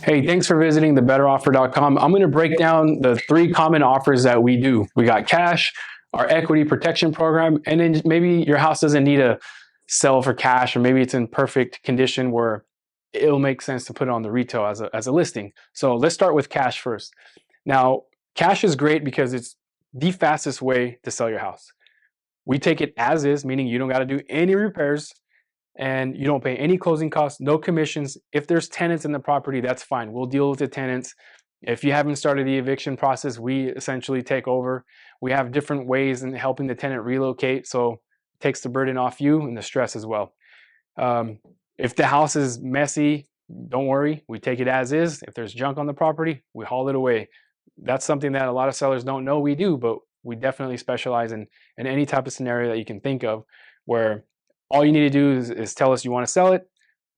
Hey, thanks for visiting thebetteroffer.com. I'm going to break down the 3 common offers that we do. We got cash, our equity protection program, and then maybe your house doesn't need to sell for cash, or maybe it's in perfect condition where it'll make sense to put it on the retail as a listing. So let's start with cash first. Now, cash is great because it's the fastest way to sell your house. We take it as is, meaning you don't got to do any repairs and you don't pay any closing costs, no commissions. If there's tenants in the property, that's fine. We'll deal with the tenants. If you haven't started the eviction process, we essentially take over. We have different ways in helping the tenant relocate, so it takes the burden off you and the stress as well. If the house is messy, don't worry. We take it as is. If there's junk on the property, we haul it away. That's something that a lot of sellers don't know we do, but we definitely specialize in any type of scenario that you can think of, where all you need to do is tell us you want to sell it.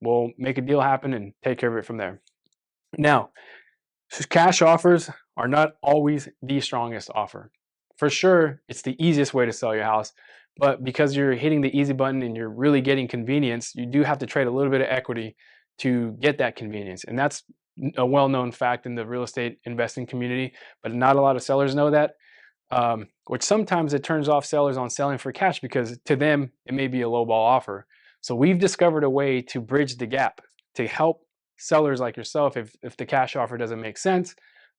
We'll make a deal happen and take care of it from there. Now, cash offers are not always the strongest offer. For sure, it's the easiest way to sell your house, but because you're hitting the easy button and you're really getting convenience, you do have to trade a little bit of equity to get that convenience. And that's a well-known fact in the real estate investing community, but not a lot of sellers know that. Which sometimes it turns off sellers on selling for cash because to them it may be a lowball offer. So we've discovered a way to bridge the gap to help sellers like yourself, if the cash offer doesn't make sense,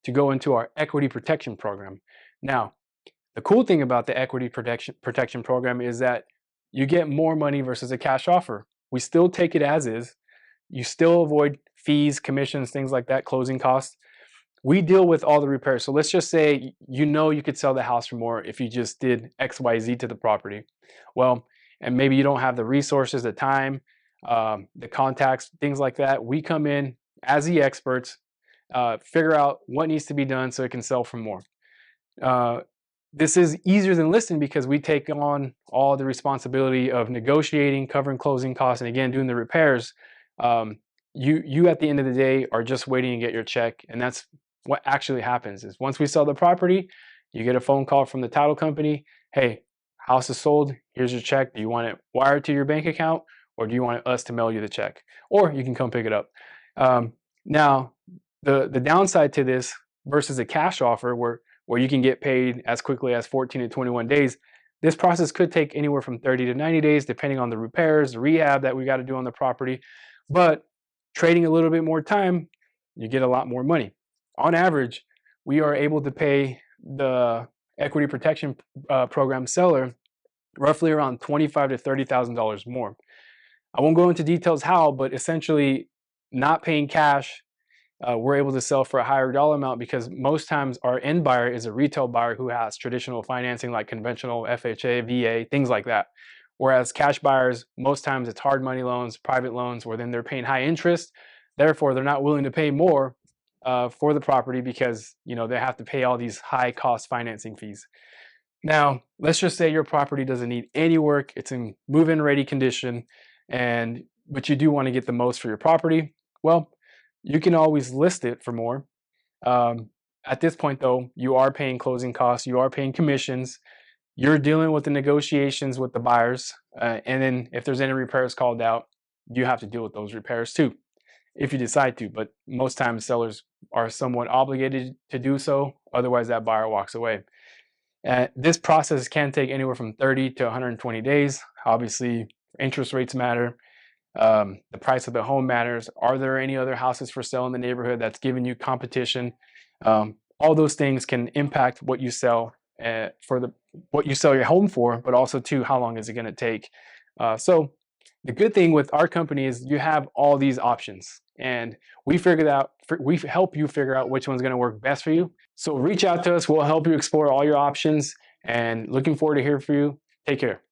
to go into our equity protection program. Now, the cool thing about the equity protection program is that you get more money versus a cash offer. We still take it as is. You still avoid fees, commissions, things like that, closing costs. We deal with all the repairs. So let's just say you could sell the house for more if you just did XYZ to the property. Well, and maybe you don't have the resources, the time, the contacts, things like that. We come in as the experts, figure out what needs to be done so it can sell for more. This is easier than listing because we take on all the responsibility of negotiating, covering closing costs, and again, doing the repairs. You at the end of the day are just waiting to get your check, and that's what actually happens. Is once we sell the property, you get a phone call from the title company. Hey, house is sold. Here's your check. Do you want it wired to your bank account, or do you want us to mail you the check? Or you can come pick it up. Now, the downside to this versus a cash offer where you can get paid as quickly as 14 to 21 days, this process could take anywhere from 30 to 90 days, depending on the repairs, the rehab that we got to do on the property. But trading a little bit more time, you get a lot more money. On average, we are able to pay the equity protection program seller roughly around $25,000 to $30,000 more. I won't go into details how, but essentially not paying cash, we're able to sell for a higher dollar amount because most times our end buyer is a retail buyer who has traditional financing like conventional FHA, VA, things like that. Whereas cash buyers, most times it's hard money loans, private loans, where then they're paying high interest. Therefore, they're not willing to pay more for the property because they have to pay all these high cost financing fees. Now, let's just say your property doesn't need any work. It's in move-in ready condition, but you do want to get the most for your property. Well, you can always list it for more. At this point, though, you are paying closing costs. You are paying commissions. You're dealing with the negotiations with the buyers. And then if there's any repairs called out, you have to deal with those repairs too, if you decide to. But most times sellers are somewhat obligated to do so. Otherwise, that buyer walks away. This process can take anywhere from 30 to 120 days. Obviously, interest rates matter. The price of the home matters. Are there any other houses for sale in the neighborhood that's giving you competition? All those things can impact what you sell what you sell your home for, but also too, how long is it going to take? So the good thing with our company is you have all these options, and we help you figure out which one's going to work best for you. So reach out to us. We'll help you explore all your options, and looking forward to hearing from you. Take care.